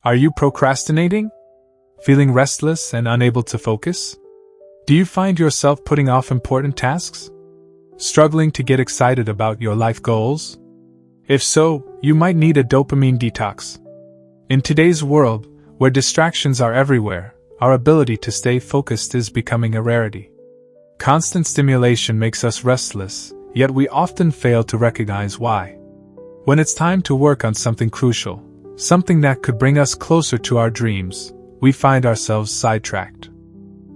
Are you procrastinating? Feeling restless and unable to focus? Do you find yourself putting off important tasks? Struggling to get excited about your life goals? If so, you might need a dopamine detox. In today's world, where distractions are everywhere, our ability to stay focused is becoming a rarity. Constant stimulation makes us restless, yet we often fail to recognize why. When it's time to work on something crucial, something that could bring us closer to our dreams, we find ourselves sidetracked.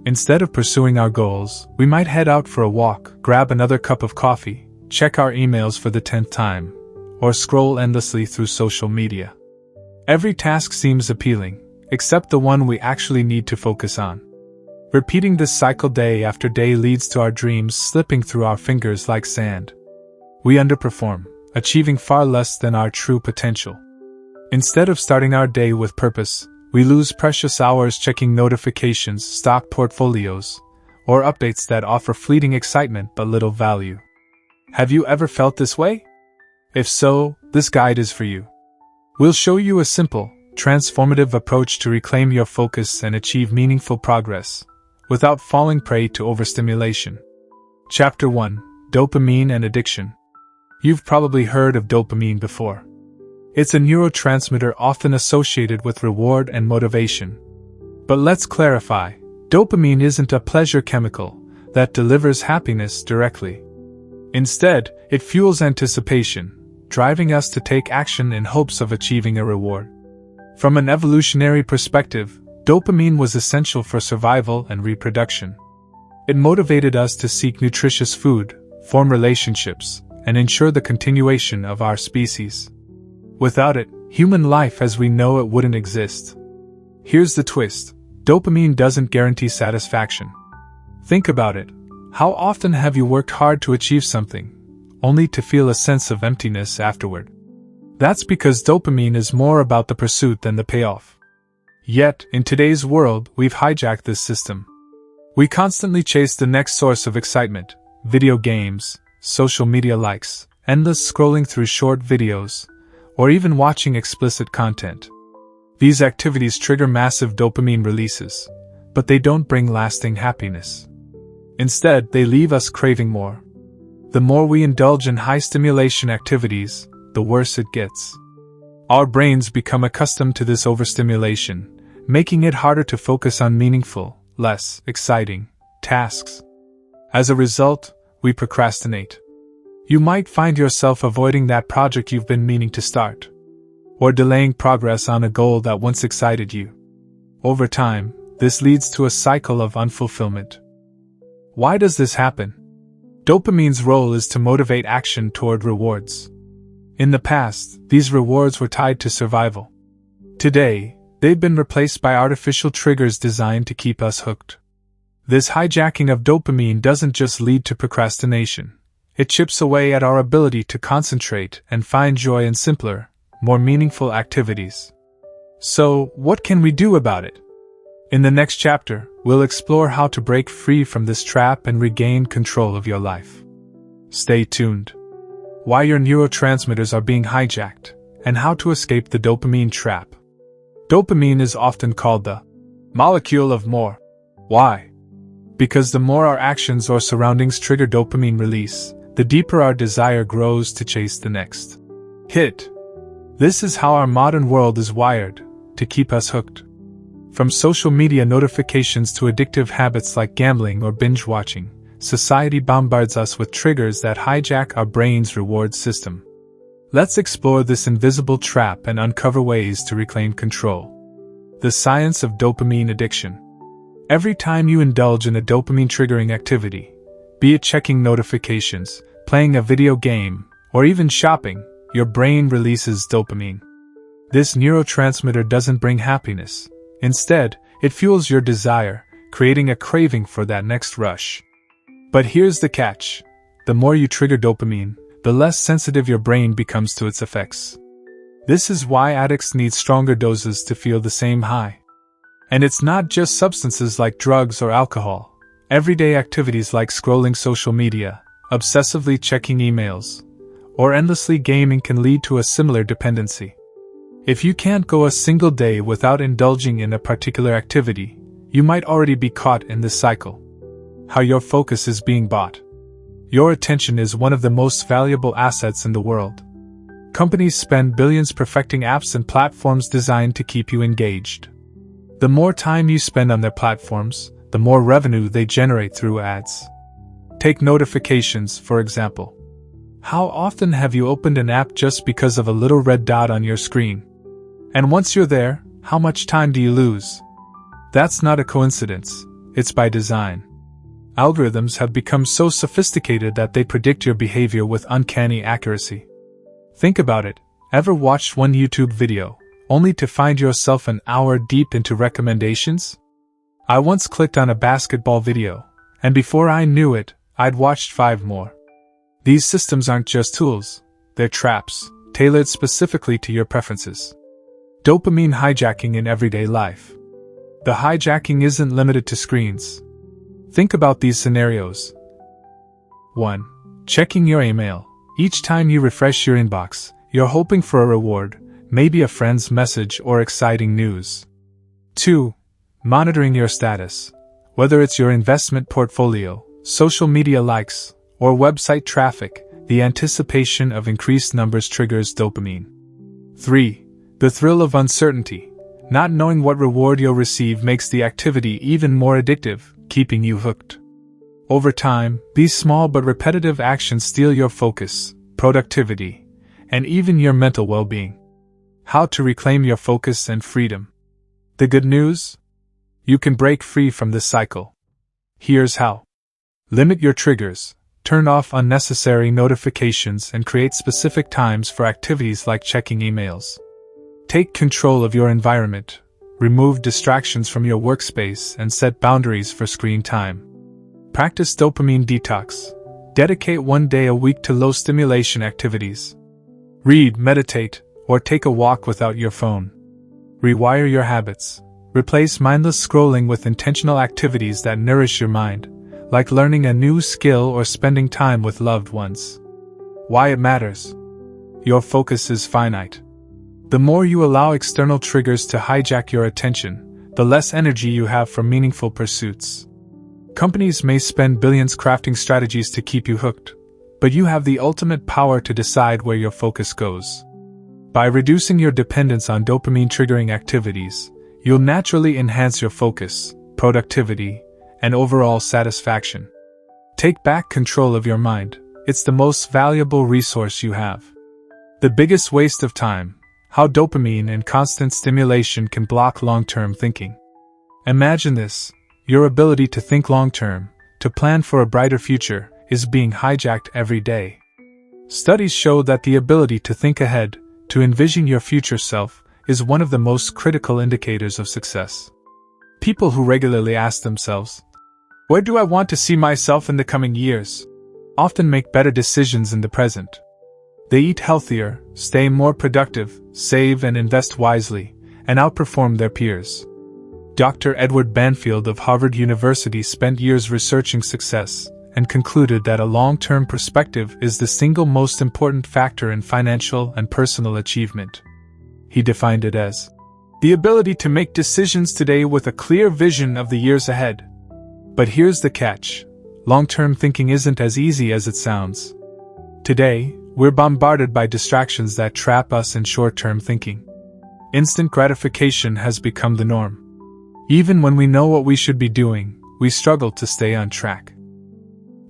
Instead of pursuing our goals, we might head out for a walk, grab another cup of coffee, check our emails for the 10th time, or scroll endlessly through social media. Every task seems appealing, except the one we actually need to focus on. Repeating this cycle day after day leads to our dreams slipping through our fingers like sand. We underperform, achieving far less than our true potential. Instead of starting our day with purpose, we lose precious hours checking notifications, stock portfolios, or updates that offer fleeting excitement but little value. Have you ever felt this way? If so, this guide is for you. We'll show you a simple, transformative approach to reclaim your focus and achieve meaningful progress, without falling prey to overstimulation. Chapter 1: Dopamine and Addiction. You've probably heard of dopamine before. It's a neurotransmitter often associated with reward and motivation. But let's clarify, dopamine isn't a pleasure chemical that delivers happiness directly. Instead, it fuels anticipation, driving us to take action in hopes of achieving a reward. From an evolutionary perspective, dopamine was essential for survival and reproduction. It motivated us to seek nutritious food, form relationships, and ensure the continuation of our species. Without it, human life as we know it wouldn't exist. Here's the twist: dopamine doesn't guarantee satisfaction. Think about it. How often have you worked hard to achieve something, only to feel a sense of emptiness afterward? That's because dopamine is more about the pursuit than the payoff. Yet, in today's world, we've hijacked this system. We constantly chase the next source of excitement: video games, social media likes, endless scrolling through short videos, or even watching explicit content. These activities trigger massive dopamine releases, but they don't bring lasting happiness. Instead, they leave us craving more. The more we indulge in high-stimulation activities, the worse it gets. Our brains become accustomed to this overstimulation, making it harder to focus on meaningful, less exciting tasks. As a result, we procrastinate. You might find yourself avoiding that project you've been meaning to start, or delaying progress on a goal that once excited you. Over time, this leads to a cycle of unfulfillment. Why does this happen? Dopamine's role is to motivate action toward rewards. In the past, these rewards were tied to survival. Today, they've been replaced by artificial triggers designed to keep us hooked. This hijacking of dopamine doesn't just lead to procrastination. It chips away at our ability to concentrate and find joy in simpler, more meaningful activities. So, what can we do about it? In the next chapter, we'll explore how to break free from this trap and regain control of your life. Stay tuned. Why your neurotransmitters are being hijacked, and how to escape the dopamine trap. Dopamine is often called the molecule of more. Why? Because the more our actions or surroundings trigger dopamine release, the deeper our desire grows to chase the next hit. This is how our modern world is wired, to keep us hooked. From social media notifications to addictive habits like gambling or binge-watching, society bombards us with triggers that hijack our brain's reward system. Let's explore this invisible trap and uncover ways to reclaim control. The science of dopamine addiction. Every time you indulge in a dopamine-triggering activity, be it checking notifications, playing a video game, or even shopping, your brain releases dopamine. This neurotransmitter doesn't bring happiness. Instead, it fuels your desire, creating a craving for that next rush. But here's the catch. The more you trigger dopamine, the less sensitive your brain becomes to its effects. This is why addicts need stronger doses to feel the same high. And it's not just substances like drugs or alcohol. Everyday activities like scrolling social media, obsessively checking emails, or endlessly gaming can lead to a similar dependency. If you can't go a single day without indulging in a particular activity, you might already be caught in this cycle. How your focus is being bought. Your attention is one of the most valuable assets in the world. Companies spend billions perfecting apps and platforms designed to keep you engaged. The more time you spend on their platforms, the more revenue they generate through ads. Take notifications, for example. How often have you opened an app just because of a little red dot on your screen? And once you're there, how much time do you lose? That's not a coincidence, it's by design. Algorithms have become so sophisticated that they predict your behavior with uncanny accuracy. Think about it, ever watched one YouTube video, only to find yourself an hour deep into recommendations? I once clicked on a basketball video, and before I knew it, I'd watched 5 more. These systems aren't just tools, they're traps, tailored specifically to your preferences. Dopamine hijacking in everyday life. The hijacking isn't limited to screens. Think about these scenarios. 1. Checking your email. Each time you refresh your inbox, you're hoping for a reward, maybe a friend's message or exciting news. 2. Monitoring your status. Whether it's your investment portfolio, social media likes, or website traffic, the anticipation of increased numbers triggers dopamine. 3. The thrill of uncertainty. Not knowing what reward you'll receive makes the activity even more addictive, keeping you hooked. Over time, these small but repetitive actions steal your focus, productivity, and even your mental well-being. How to reclaim your focus and freedom. The good news? You can break free from this cycle. Here's how. Limit your triggers, turn off unnecessary notifications, and create specific times for activities like checking emails. Take control of your environment, remove distractions from your workspace, and set boundaries for screen time. Practice dopamine detox. Dedicate 1 day a week to low-stimulation activities. Read, meditate, or take a walk without your phone. Rewire your habits. Replace mindless scrolling with intentional activities that nourish your mind, like learning a new skill or spending time with loved ones. Why it matters. Your focus is finite. The more you allow external triggers to hijack your attention, the less energy you have for meaningful pursuits. Companies may spend billions crafting strategies to keep you hooked, but you have the ultimate power to decide where your focus goes. By reducing your dependence on dopamine-triggering activities, you'll naturally enhance your focus, productivity, and overall satisfaction. Take back control of your mind. It's the most valuable resource you have. The biggest waste of time. How dopamine and constant stimulation can block long-term thinking. Imagine this. Your ability to think long-term, to plan for a brighter future, is being hijacked every day. Studies show that the ability to think ahead, to envision your future self, is one of the most critical indicators of success. People who regularly ask themselves, "Where do I want to see myself in the coming years?" often make better decisions in the present. They eat healthier, stay more productive, save and invest wisely, and outperform their peers. Dr. Edward Banfield of Harvard University spent years researching success and concluded that a long-term perspective is the single most important factor in financial and personal achievement. He defined it as the ability to make decisions today with a clear vision of the years ahead. But here's the catch. Long-term thinking isn't as easy as it sounds. Today, we're bombarded by distractions that trap us in short-term thinking. Instant gratification has become the norm. Even when we know what we should be doing, we struggle to stay on track.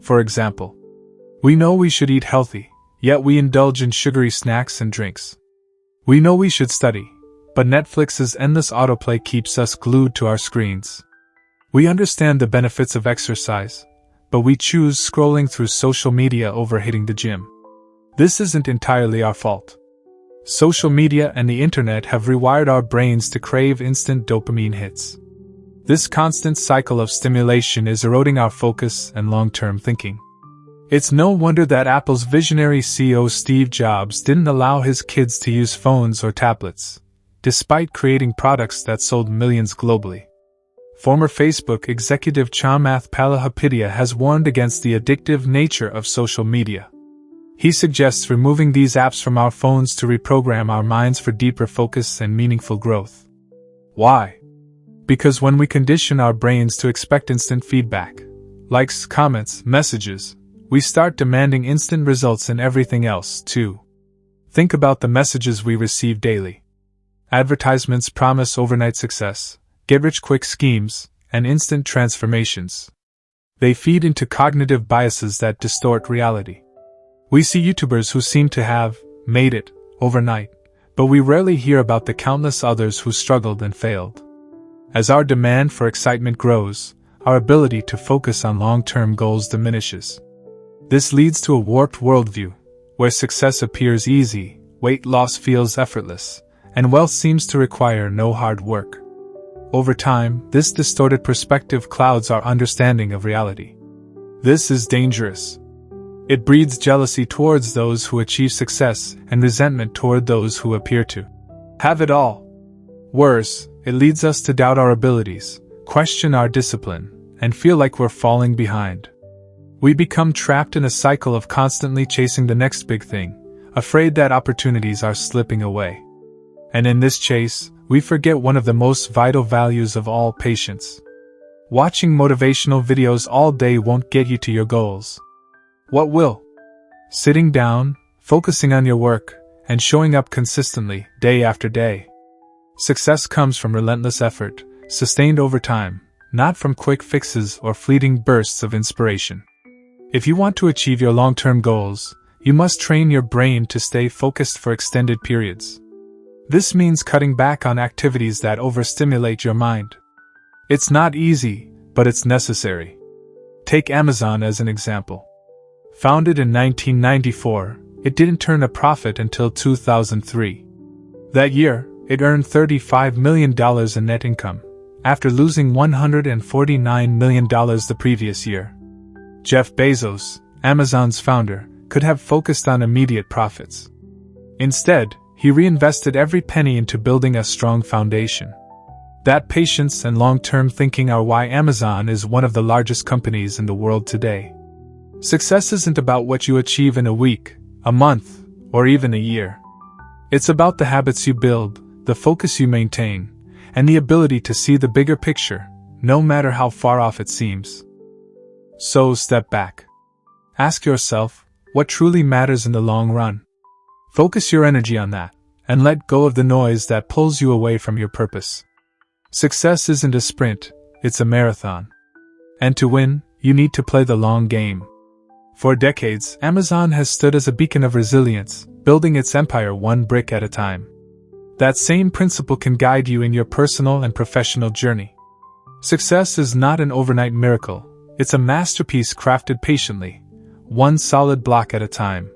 For example, we know we should eat healthy, yet we indulge in sugary snacks and drinks. We know we should study, but Netflix's endless autoplay keeps us glued to our screens. We understand the benefits of exercise, but we choose scrolling through social media over hitting the gym. This isn't entirely our fault. Social media and the internet have rewired our brains to crave instant dopamine hits. This constant cycle of stimulation is eroding our focus and long-term thinking. It's no wonder that Apple's visionary CEO Steve Jobs didn't allow his kids to use phones or tablets, despite creating products that sold millions globally. Former Facebook executive Chamath Palihapitiya has warned against the addictive nature of social media. He suggests removing these apps from our phones to reprogram our minds for deeper focus and meaningful growth. Why? Because when we condition our brains to expect instant feedback, likes, comments, messages, we start demanding instant results in everything else, too. Think about the messages we receive daily. Advertisements promise overnight success, get-rich-quick schemes, and instant transformations. They feed into cognitive biases that distort reality. We see YouTubers who seem to have made it overnight, but we rarely hear about the countless others who struggled and failed. As our demand for excitement grows, our ability to focus on long-term goals diminishes. This leads to a warped worldview, where success appears easy, weight loss feels effortless, and wealth seems to require no hard work. Over time, this distorted perspective clouds our understanding of reality. This is dangerous. It breeds jealousy towards those who achieve success and resentment toward those who appear to have it all. Worse, it leads us to doubt our abilities, question our discipline, and feel like we're falling behind. We become trapped in a cycle of constantly chasing the next big thing, afraid that opportunities are slipping away. And in this chase, we forget one of the most vital values of all: patience. Watching motivational videos all day won't get you to your goals. What will? Sitting down, focusing on your work, and showing up consistently, day after day. Success comes from relentless effort, sustained over time, not from quick fixes or fleeting bursts of inspiration. If you want to achieve your long-term goals, you must train your brain to stay focused for extended periods. This means cutting back on activities that overstimulate your mind. It's not easy, but it's necessary. Take Amazon as an example. Founded in 1994, it didn't turn a profit until 2003. That year, it earned $35 million in net income, after losing $149 million the previous year. Jeff Bezos, Amazon's founder, could have focused on immediate profits. Instead, he reinvested every penny into building a strong foundation. That patience and long-term thinking are why Amazon is one of the largest companies in the world today. Success isn't about what you achieve in a week, a month, or even a year. It's about the habits you build, the focus you maintain, and the ability to see the bigger picture, no matter how far off it seems. So step back. Ask yourself, what truly matters in the long run? Focus your energy on that, and let go of the noise that pulls you away from your purpose. Success isn't a sprint, it's a marathon. And to win, you need to play the long game. For decades, Amazon has stood as a beacon of resilience, building its empire one brick at a time. That same principle can guide you in your personal and professional journey. Success is not an overnight miracle, it's a masterpiece crafted patiently, one solid block at a time.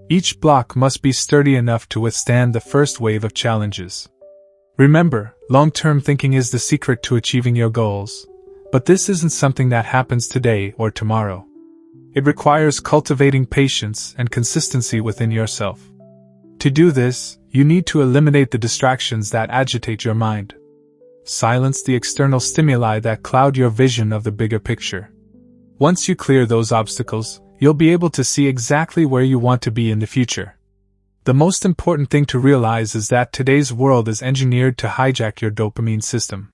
Each block must be sturdy enough to withstand the first wave of challenges. Remember, long-term thinking is the secret to achieving your goals, but this isn't something that happens today or tomorrow. It requires cultivating patience and consistency within yourself. To do this, you need to eliminate the distractions that agitate your mind. Silence the external stimuli that cloud your vision of the bigger picture. Once you clear those obstacles, you'll be able to see exactly where you want to be in the future. The most important thing to realize is that today's world is engineered to hijack your dopamine system.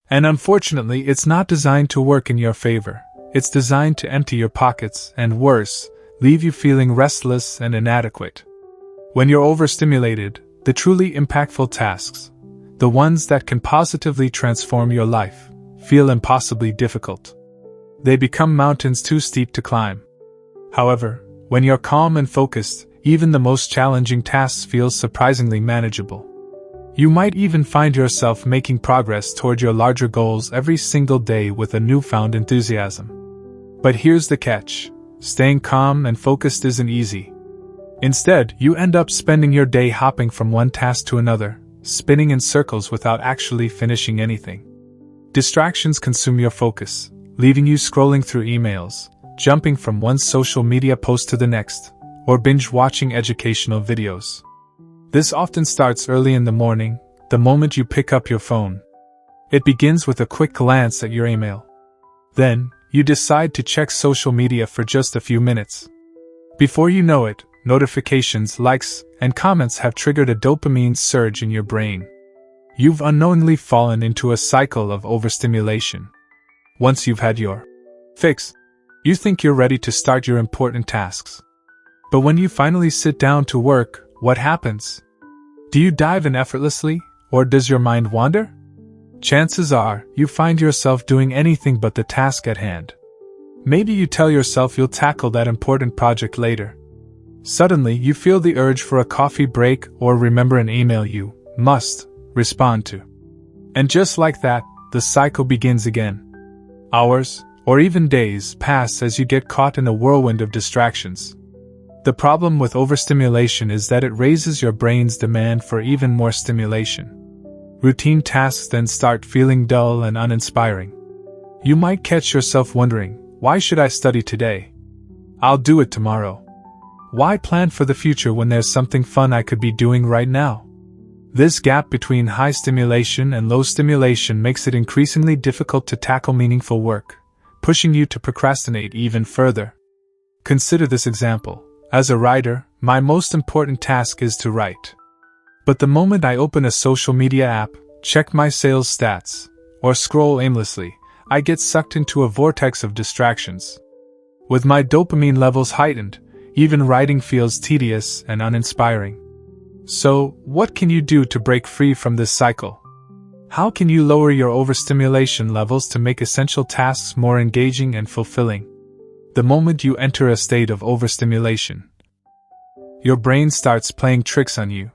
And unfortunately, it's not designed to work in your favor. It's designed to empty your pockets and, worse, leave you feeling restless and inadequate. When you're overstimulated, the truly impactful tasks, the ones that can positively transform your life, feel impossibly difficult. They become mountains too steep to climb. However, when you're calm and focused, even the most challenging tasks feel surprisingly manageable. You might even find yourself making progress toward your larger goals every single day with a newfound enthusiasm. But here's the catch: staying calm and focused isn't easy. Instead, you end up spending your day hopping from one task to another, spinning in circles without actually finishing anything. Distractions consume your focus, leaving you scrolling through emails, jumping from one social media post to the next, or binge-watching educational videos. This often starts early in the morning, the moment you pick up your phone. It begins with a quick glance at your email. Then, you decide to check social media for just a few minutes. Before you know it, notifications, likes, and comments have triggered a dopamine surge in your brain. You've unknowingly fallen into a cycle of overstimulation. Once you've had your fix, you think you're ready to start your important tasks. But when you finally sit down to work, what happens? Do you dive in effortlessly, or does your mind wander? Chances are, you find yourself doing anything but the task at hand. Maybe you tell yourself you'll tackle that important project later. Suddenly, you feel the urge for a coffee break or remember an email you must respond to. And just like that, the cycle begins again. Hours, or even days, pass as you get caught in a whirlwind of distractions. The problem with overstimulation is that it raises your brain's demand for even more stimulation. Routine tasks then start feeling dull and uninspiring. You might catch yourself wondering, why should I study today? I'll do it tomorrow. Why plan for the future when there's something fun I could be doing right now? This gap between high stimulation and low stimulation makes it increasingly difficult to tackle meaningful work, pushing you to procrastinate even further. Consider this example. As a writer, my most important task is to write. But the moment I open a social media app, check my sales stats, or scroll aimlessly, I get sucked into a vortex of distractions. With my dopamine levels heightened, even writing feels tedious and uninspiring. So, what can you do to break free from this cycle? How can you lower your overstimulation levels to make essential tasks more engaging and fulfilling? The moment you enter a state of overstimulation, your brain starts playing tricks on you.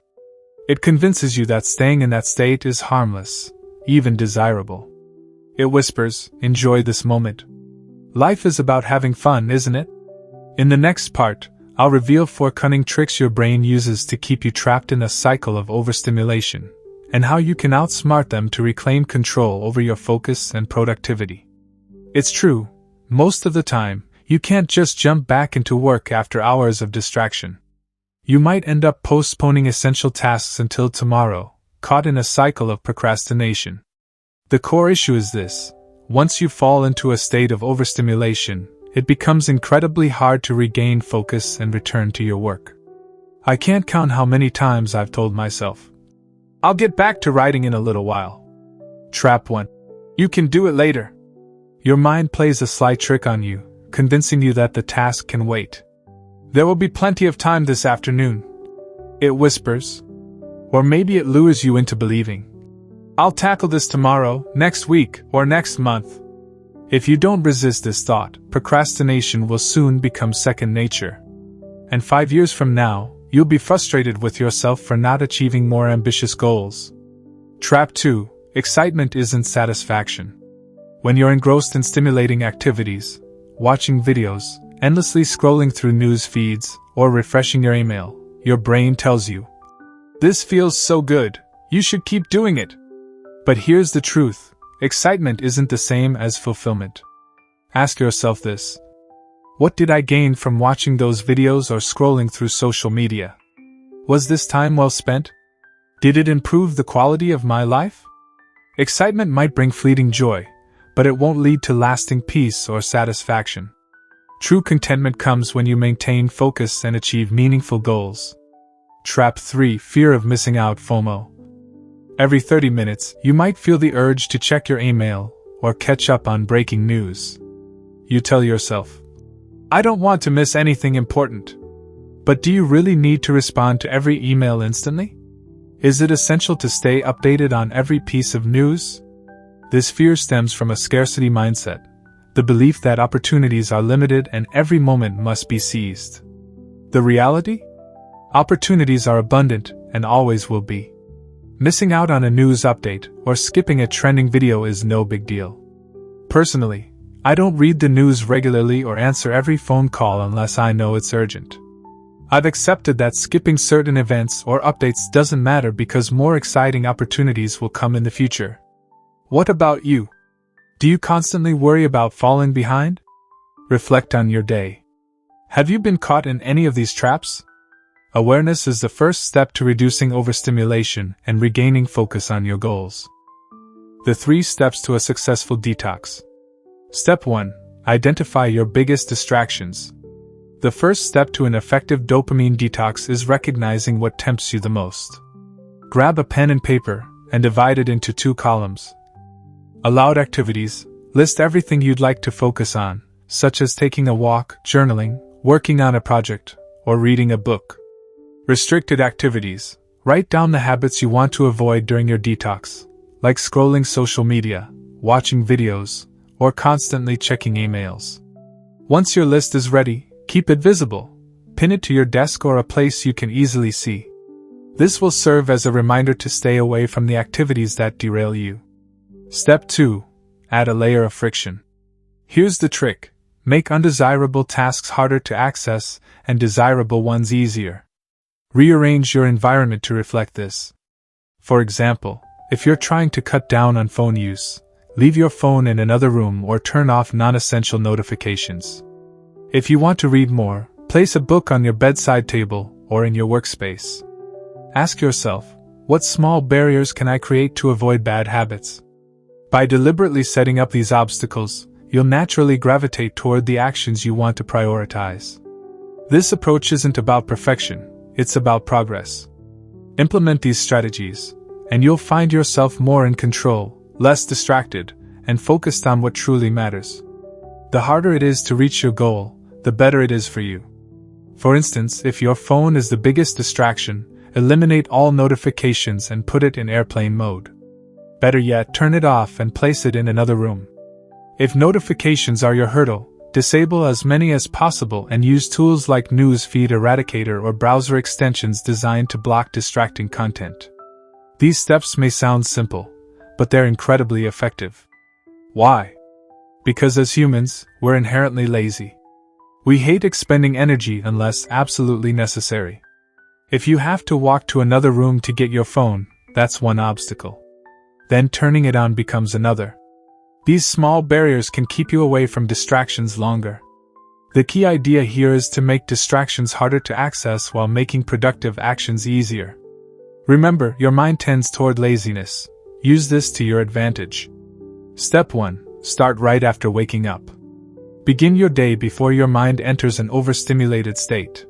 It convinces you that staying in that state is harmless, even desirable. It whispers, enjoy this moment. Life is about having fun, isn't it? In the next part, I'll reveal 4 cunning tricks your brain uses to keep you trapped in a cycle of overstimulation, and how you can outsmart them to reclaim control over your focus and productivity. It's true, most of the time, you can't just jump back into work after hours of distraction. You might end up postponing essential tasks until tomorrow, caught in a cycle of procrastination. The core issue is this: once you fall into a state of overstimulation, it becomes incredibly hard to regain focus and return to your work. I can't count how many times I've told myself, I'll get back to writing in a little while. Trap 1. You can do it later. Your mind plays a sly trick on you, convincing you that the task can wait. There will be plenty of time this afternoon, it whispers. Or maybe it lures you into believing, I'll tackle this tomorrow, next week, or next month. If you don't resist this thought, procrastination will soon become second nature. And 5 years from now, you'll be frustrated with yourself for not achieving more ambitious goals. Trap 2. Excitement isn't satisfaction. When you're engrossed in stimulating activities, watching videos, endlessly scrolling through news feeds, or refreshing your email, your brain tells you, this feels so good, you should keep doing it. But here's the truth. Excitement isn't the same as fulfillment. Ask yourself this: what did I gain from watching those videos or scrolling through social media? Was this time well spent? Did it improve the quality of my life? Excitement might bring fleeting joy, but it won't lead to lasting peace or satisfaction. True contentment comes when you maintain focus and achieve meaningful goals. Trap 3. Fear of missing out, FOMO. Every 30 minutes, you might feel the urge to check your email or catch up on breaking news. You tell yourself, I don't want to miss anything important. But do you really need to respond to every email instantly? Is it essential to stay updated on every piece of news? This fear stems from a scarcity mindset, the belief that opportunities are limited and every moment must be seized. The reality? Opportunities are abundant and always will be. Missing out on a news update or skipping a trending video is no big deal. Personally, I don't read the news regularly or answer every phone call unless I know it's urgent. I've accepted that skipping certain events or updates doesn't matter because more exciting opportunities will come in the future. What about you? Do you constantly worry about falling behind? Reflect on your day. Have you been caught in any of these traps? Awareness is the first step to reducing overstimulation and regaining focus on your goals. The 3 steps to a successful detox. Step 1. Identify your biggest distractions. The first step to an effective dopamine detox is recognizing what tempts you the most. Grab a pen and paper and divide it into 2 columns. Allowed activities: list everything you'd like to focus on, such as taking a walk, journaling, working on a project, or reading a book. Restricted activities: write down the habits you want to avoid during your detox, like scrolling social media, watching videos, or constantly checking emails. Once your list is ready, keep it visible. Pin it to your desk or a place you can easily see. This will serve as a reminder to stay away from the activities that derail you. Step 2. Add a layer of friction. Here's the trick: make undesirable tasks harder to access and desirable ones easier. Rearrange your environment to reflect this. For example, if you're trying to cut down on phone use, leave your phone in another room or turn off non-essential notifications. If you want to read more, place a book on your bedside table or in your workspace. Ask yourself, what small barriers can I create to avoid bad habits? By deliberately setting up these obstacles, you'll naturally gravitate toward the actions you want to prioritize. This approach isn't about perfection, it's about progress. Implement these strategies, and you'll find yourself more in control, less distracted, and focused on what truly matters. The harder it is to reach your goal, the better it is for you. For instance, if your phone is the biggest distraction, eliminate all notifications and put it in airplane mode. Better yet, turn it off and place it in another room. If notifications are your hurdle, disable as many as possible and use tools like News Feed Eradicator or browser extensions designed to block distracting content. These steps may sound simple, but they're incredibly effective. Why? Because as humans, we're inherently lazy. We hate expending energy unless absolutely necessary. If you have to walk to another room to get your phone, that's one obstacle. Then turning it on becomes another. These small barriers can keep you away from distractions longer. The key idea here is to make distractions harder to access while making productive actions easier. Remember, your mind tends toward laziness. Use this to your advantage. Step 1. Start right after waking up. Begin your day before your mind enters an overstimulated state.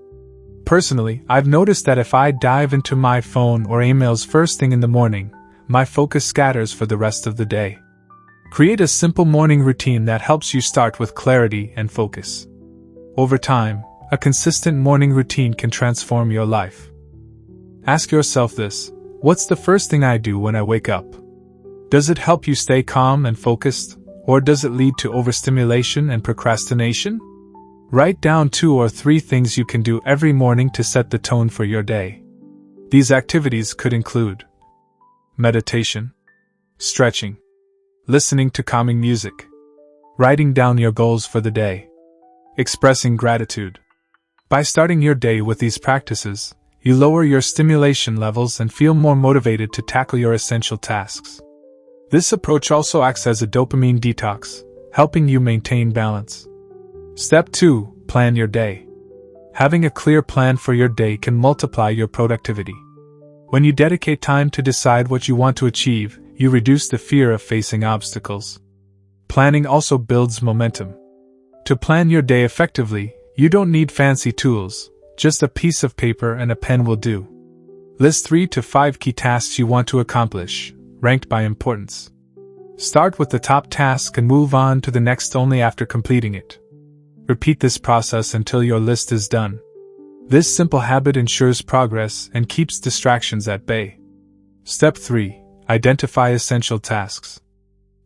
Personally, I've noticed that if I dive into my phone or emails first thing in the morning, my focus scatters for the rest of the day. Create a simple morning routine that helps you start with clarity and focus. Over time, a consistent morning routine can transform your life. Ask yourself this: what's the first thing I do when I wake up? Does it help you stay calm and focused, or does it lead to overstimulation and procrastination? Write down 2 or 3 things you can do every morning to set the tone for your day. These activities could include meditation, stretching, listening to calming music, writing down your goals for the day, expressing gratitude. By starting your day with these practices, you lower your stimulation levels and feel more motivated to tackle your essential tasks. This approach also acts as a dopamine detox, helping you maintain balance. Step 2. Plan your day. Having a clear plan for your day can multiply your productivity. When you dedicate time to decide what you want to achieve, you reduce the fear of facing obstacles. Planning also builds momentum. To plan your day effectively, you don't need fancy tools, just a piece of paper and a pen will do. List 3 to 5 key tasks you want to accomplish, ranked by importance. Start with the top task and move on to the next only after completing it. Repeat this process until your list is done. This simple habit ensures progress and keeps distractions at bay. Step 3. Identify essential tasks.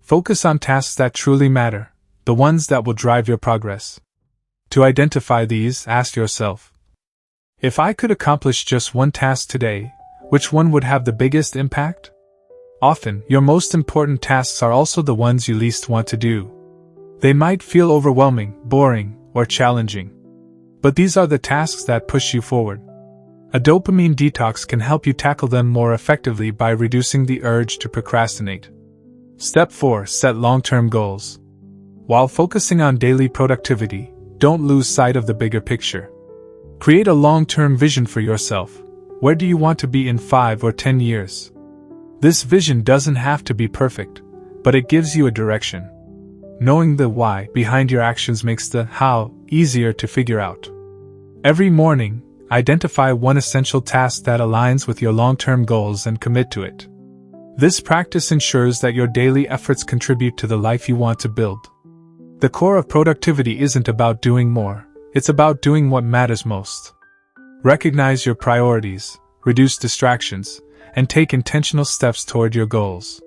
Focus on tasks that truly matter, the ones that will drive your progress. To identify these, ask yourself, if I could accomplish just one task today, which one would have the biggest impact? Often, your most important tasks are also the ones you least want to do. They might feel overwhelming, boring, or challenging. But these are the tasks that push you forward. A dopamine detox can help you tackle them more effectively by reducing the urge to procrastinate. Step 4. Set long-term goals. While focusing on daily productivity, don't lose sight of the bigger picture. Create a long-term vision for yourself. Where do you want to be in 5 or 10 years? This vision doesn't have to be perfect, but it gives you a direction. Knowing the why behind your actions makes the how easier to figure out. Every morning, identify one essential task that aligns with your long-term goals and commit to it. This practice ensures that your daily efforts contribute to the life you want to build. The core of productivity isn't about doing more, it's about doing what matters most. Recognize your priorities, reduce distractions, and take intentional steps toward your goals.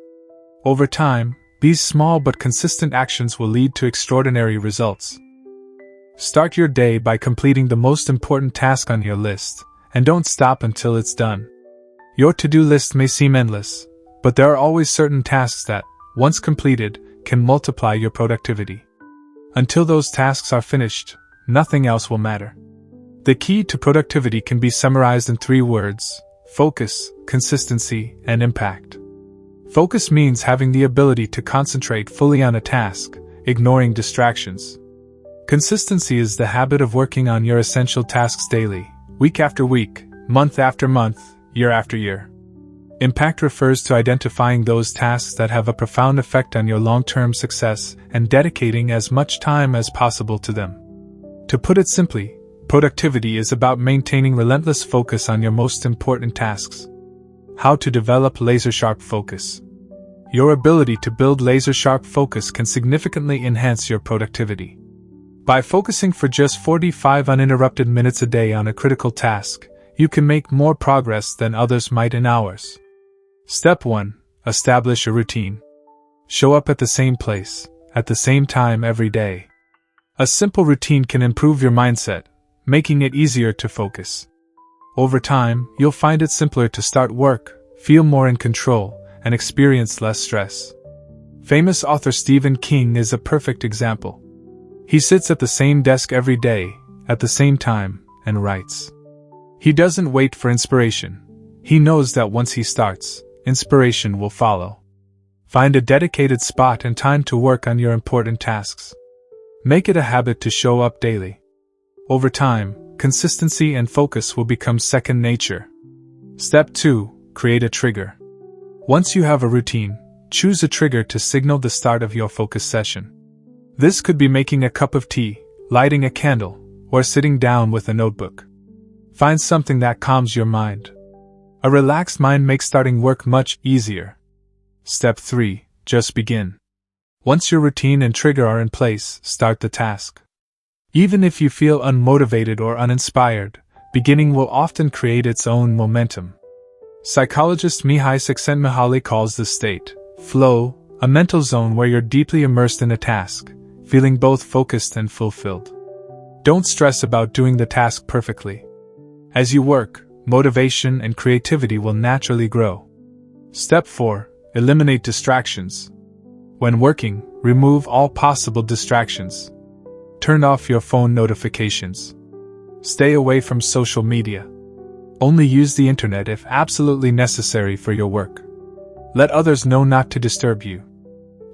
Over time, these small but consistent actions will lead to extraordinary results. Start your day by completing the most important task on your list, and don't stop until it's done. Your to-do list may seem endless, but there are always certain tasks that, once completed, can multiply your productivity. Until those tasks are finished, nothing else will matter. The key to productivity can be summarized in 3 words: focus, consistency, and impact. Focus means having the ability to concentrate fully on a task, ignoring distractions. Consistency is the habit of working on your essential tasks daily, week after week, month after month, year after year. Impact refers to identifying those tasks that have a profound effect on your long-term success and dedicating as much time as possible to them. To put it simply, productivity is about maintaining relentless focus on your most important tasks. How to develop laser-sharp focus. Your ability to build laser-sharp focus can significantly enhance your productivity. By focusing for just 45 uninterrupted minutes a day on a critical task, you can make more progress than others might in hours. Step 1. Establish a routine. Show up at the same place, at the same time every day. A simple routine can improve your mindset, making it easier to focus. Over time, you'll find it simpler to start work, feel more in control, and experience less stress. Famous author Stephen King is a perfect example. He sits at the same desk every day, at the same time, and writes. He doesn't wait for inspiration. He knows that once he starts, inspiration will follow. Find a dedicated spot and time to work on your important tasks. Make it a habit to show up daily. Over time, consistency and focus will become second nature. Step 2. Create a trigger. Once you have a routine, choose a trigger to signal the start of your focus session. This could be making a cup of tea, lighting a candle, or sitting down with a notebook. Find something that calms your mind. A relaxed mind makes starting work much easier. Step 3. Just begin. Once your routine and trigger are in place, start the task. Even if you feel unmotivated or uninspired, beginning will often create its own momentum. Psychologist Mihai Csikszentmihalyi calls this state flow, a mental zone where you're deeply immersed in a task, feeling both focused and fulfilled. Don't stress about doing the task perfectly. As you work, motivation and creativity will naturally grow. Step 4. Eliminate distractions. When working, remove all possible distractions. Turn off your phone notifications. Stay away from social media. Only use the internet if absolutely necessary for your work. Let others know not to disturb you.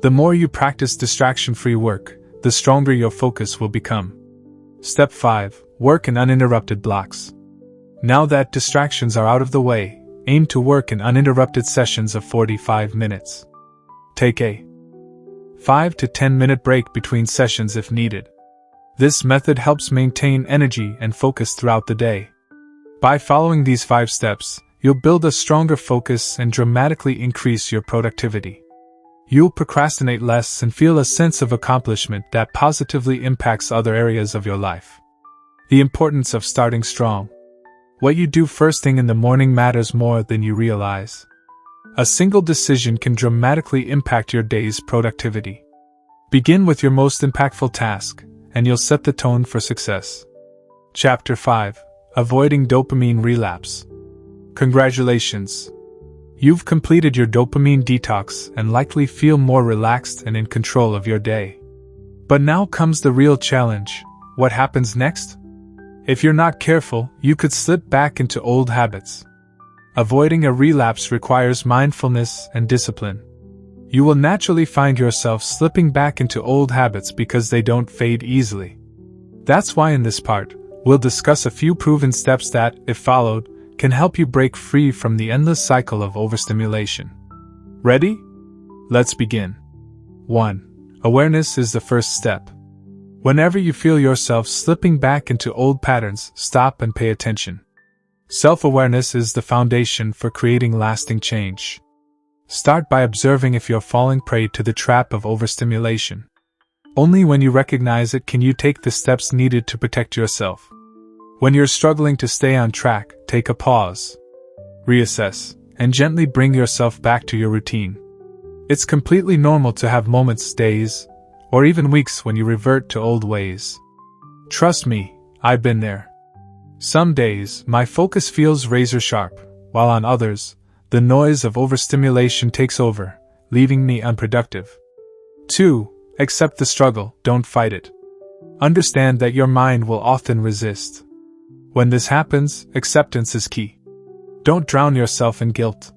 The more you practice distraction-free work, the stronger your focus will become. Step 5. Work in uninterrupted blocks. Now that distractions are out of the way, aim to work in uninterrupted sessions of 45 minutes. Take a 5 to 10 minute break between sessions if needed. This method helps maintain energy and focus throughout the day. By following these 5 steps, you'll build a stronger focus and dramatically increase your productivity. You'll procrastinate less and feel a sense of accomplishment that positively impacts other areas of your life. The importance of starting strong. What you do first thing in the morning matters more than you realize. A single decision can dramatically impact your day's productivity. Begin with your most impactful task, and you'll set the tone for success. Chapter 5. Avoiding dopamine relapse. Congratulations! You've completed your dopamine detox and likely feel more relaxed and in control of your day. But now comes the real challenge. What happens next? If you're not careful, you could slip back into old habits. Avoiding a relapse requires mindfulness and discipline. You will naturally find yourself slipping back into old habits because they don't fade easily. That's why in this part, we'll discuss a few proven steps that, if followed, can help you break free from the endless cycle of overstimulation. Ready? Let's begin. 1. Awareness is the first step. Whenever you feel yourself slipping back into old patterns, stop and pay attention. Self-awareness is the foundation for creating lasting change. Start by observing if you're falling prey to the trap of overstimulation. Only when you recognize it can you take the steps needed to protect yourself. When you're struggling to stay on track, take a pause. Reassess, and gently bring yourself back to your routine. It's completely normal to have moments, days, or even weeks when you revert to old ways. Trust me, I've been there. Some days, my focus feels razor sharp, while on others, the noise of overstimulation takes over, leaving me unproductive. 2. Accept the struggle, don't fight it. Understand that your mind will often resist. When this happens, acceptance is key. Don't drown yourself in guilt.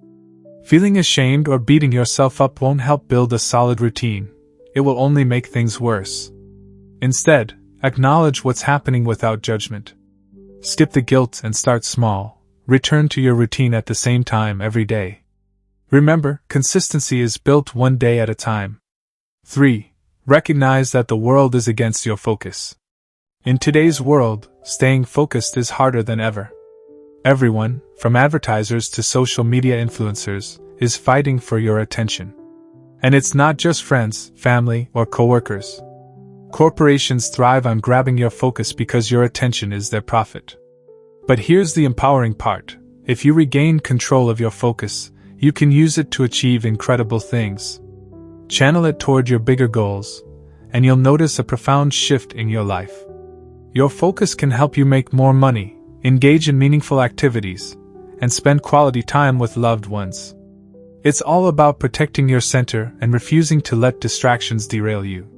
Feeling ashamed or beating yourself up won't help build a solid routine. It will only make things worse. Instead, acknowledge what's happening without judgment. Skip the guilt and start small. Return to your routine at the same time every day. Remember, consistency is built one day at a time. 3. Recognize that the world is against your focus. In today's world, staying focused is harder than ever. Everyone, from advertisers to social media influencers, is fighting for your attention. And it's not just friends, family, or coworkers. Corporations thrive on grabbing your focus because your attention is their profit. But here's the empowering part. If you regain control of your focus, you can use it to achieve incredible things. Channel it toward your bigger goals, and you'll notice a profound shift in your life. Your focus can help you make more money, engage in meaningful activities, and spend quality time with loved ones. It's all about protecting your center and refusing to let distractions derail you.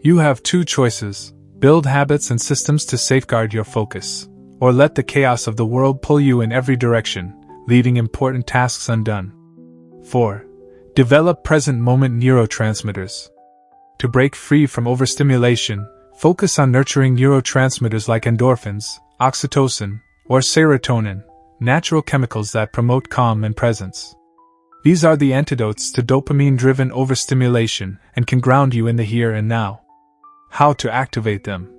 You have 2 choices: build habits and systems to safeguard your focus, or let the chaos of the world pull you in every direction, leaving important tasks undone. 4. Develop present-moment neurotransmitters. To break free from overstimulation, focus on nurturing neurotransmitters like endorphins, oxytocin, or serotonin, natural chemicals that promote calm and presence. These are the antidotes to dopamine-driven overstimulation and can ground you in the here and now. How to activate them?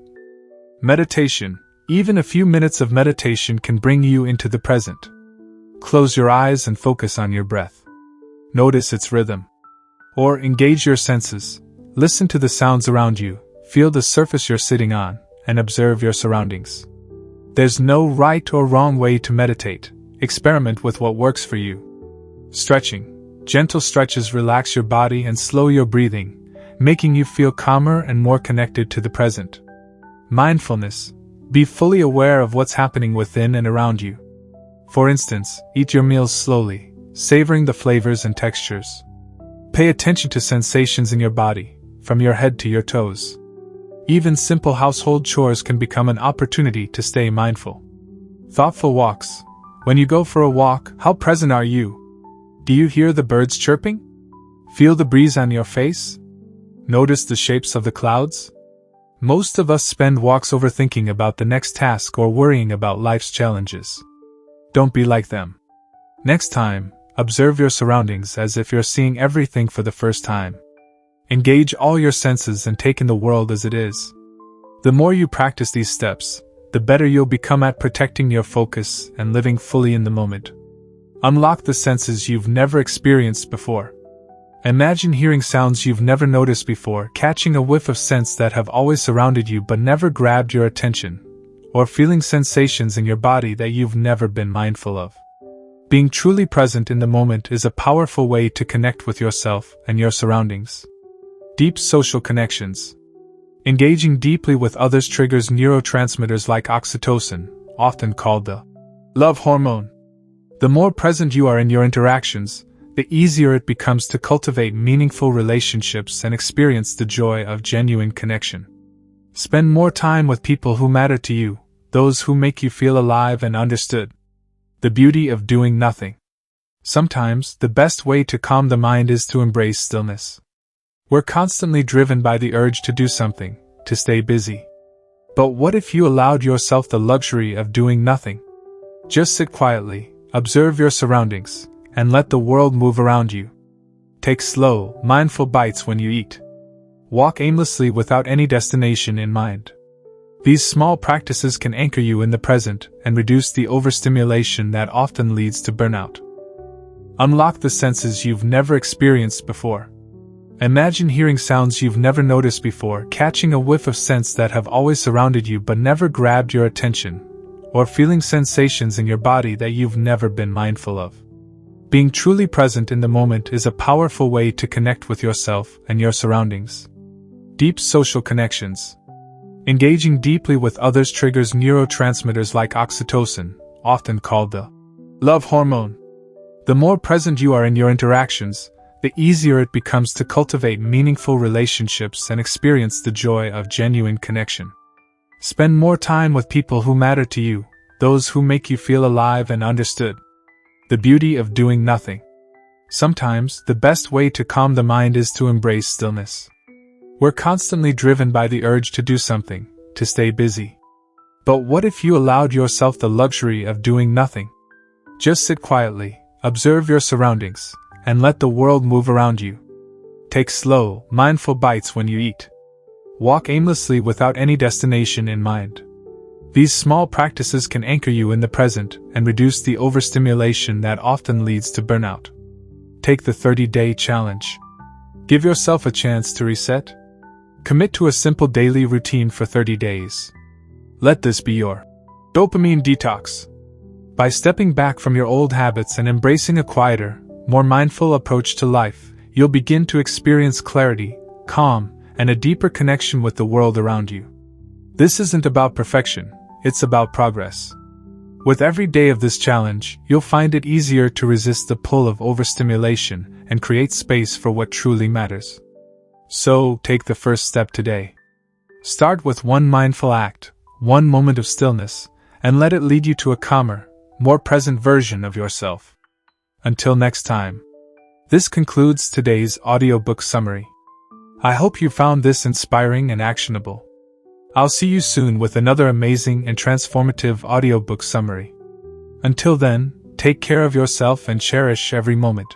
Meditation. Even a few minutes of meditation can bring you into the present. Close your eyes and focus on your breath. Notice its rhythm. Or engage your senses. Listen to the sounds around you, feel the surface you're sitting on, and observe your surroundings. There's no right or wrong way to meditate. Experiment with what works for you. Stretching. Gentle stretches relax your body and slow your breathing, making you feel calmer and more connected to the present. Mindfulness. Be fully aware of what's happening within and around you. For instance, eat your meals slowly, savoring the flavors and textures. Pay attention to sensations in your body, from your head to your toes. Even simple household chores can become an opportunity to stay mindful. Thoughtful walks. When you go for a walk, how present are you? Do you hear the birds chirping? Feel the breeze on your face? Notice the shapes of the clouds? Most of us spend walks overthinking about the next task or worrying about life's challenges. Don't be like them. Next time, observe your surroundings as if you're seeing everything for the first time. Engage all your senses and take in the world as it is. The more you practice these steps, the better you'll become at protecting your focus and living fully in the moment. Unlock the senses you've never experienced before. Imagine hearing sounds you've never noticed before, catching a whiff of scents that have always surrounded you but never grabbed your attention, or feeling sensations in your body that you've never been mindful of. Being truly present in the moment is a powerful way to connect with yourself and your surroundings. Deep social connections. Engaging deeply with others triggers neurotransmitters like oxytocin, often called the love hormone. The more present you are in your interactions, the easier it becomes to cultivate meaningful relationships and experience the joy of genuine connection. Spend more time with people who matter to you, those who make you feel alive and understood. The beauty of doing nothing. Sometimes, the best way to calm the mind is to embrace stillness. We're constantly driven by the urge to do something, to stay busy. But what if you allowed yourself the luxury of doing nothing? Just sit quietly, observe your surroundings, and let the world move around you. Take slow, mindful bites when you eat. Walk aimlessly without any destination in mind. These small practices can anchor you in the present and reduce the overstimulation that often leads to burnout. Unlock the senses you've never experienced before. Imagine hearing sounds you've never noticed before, catching a whiff of scents that have always surrounded you but never grabbed your attention, or feeling sensations in your body that you've never been mindful of. Being truly present in the moment is a powerful way to connect with yourself and your surroundings. Deep social connections. Engaging deeply with others triggers neurotransmitters like oxytocin, often called the love hormone. The more present you are in your interactions, the easier it becomes to cultivate meaningful relationships and experience the joy of genuine connection. Spend more time with people who matter to you, those who make you feel alive and understood. The beauty of doing nothing. Sometimes, the best way to calm the mind is to embrace stillness. We're constantly driven by the urge to do something, to stay busy. But what if you allowed yourself the luxury of doing nothing? Just sit quietly, observe your surroundings, and let the world move around you. Take slow, mindful bites when you eat. Walk aimlessly without any destination in mind. These small practices can anchor you in the present and reduce the overstimulation that often leads to burnout. Take the 30-day challenge. Give yourself a chance to reset. Commit to a simple daily routine for 30 days. Let this be your dopamine detox. By stepping back from your old habits and embracing a quieter, more mindful approach to life, you'll begin to experience clarity, calm, and a deeper connection with the world around you. This isn't about perfection, it's about progress. With every day of this challenge, you'll find it easier to resist the pull of overstimulation and create space for what truly matters. So, take the first step today. Start with one mindful act, one moment of stillness, and let it lead you to a calmer, more present version of yourself. Until next time. This concludes today's audiobook summary. I hope you found this inspiring and actionable. I'll see you soon with another amazing and transformative audiobook summary. Until then, take care of yourself and cherish every moment.